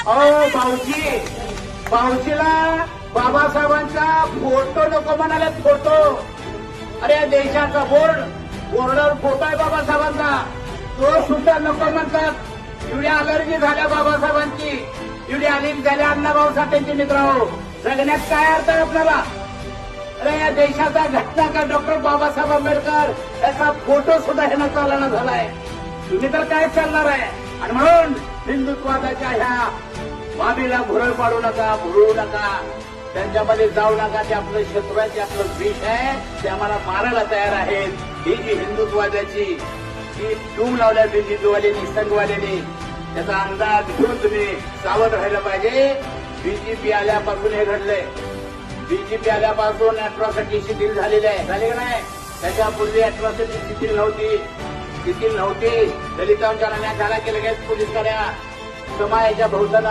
अहो भाऊजीला बाबासाहेबांचा फोटो नको म्हणाले, फोटो. अरे या देशाचा बोर्डावर फोटो आहे बाबासाहेबांचा, तो सुद्धा नको म्हणतात. एवढी अलर्जी झाल्या बाबासाहेबांची, एवढी अलर्जी झाल्या अण्णाभाऊ साठेंची. मित्रांनो, जगण्यात काय अर्थ आहे आपल्याला? अरे या देशाचा घटनाकार डॉक्टर बाबासाहेब आंबेडकर याचा फोटो सुद्धा ह्यांना चालना झालाय. तुम्ही तर काय चालणार आहे? आणि म्हणून हिंदुत्वाच्या ह्या बाबीला भुरळ पाडू नका, भुरळू नका, त्यांच्यामध्ये जाऊ नका. ते आपलं शत्रू आहे, ते आपलं विष आहे, ते आम्हाला मारायला तयार आहेत. ही जी हिंदुत्वाची जी टूम लावल्या बीजेपीवाल्यांनी, संघवाल्यांनी, त्याचा अंदाज घेऊन तुम्ही सावध राहिलं पाहिजे. बीजेपी आल्यापासून हे घडलंय. बीजेपी आल्यापासून अॅट्रॉसिटी शिथिल झालेली आहे, झाली का नाही? त्याच्यापूर्वी अॅट्रॉसिटी शिथिल नव्हती. दलितांच्या न्याय झाला की लगेच पोलीस कड्या समाजाच्या भोवताला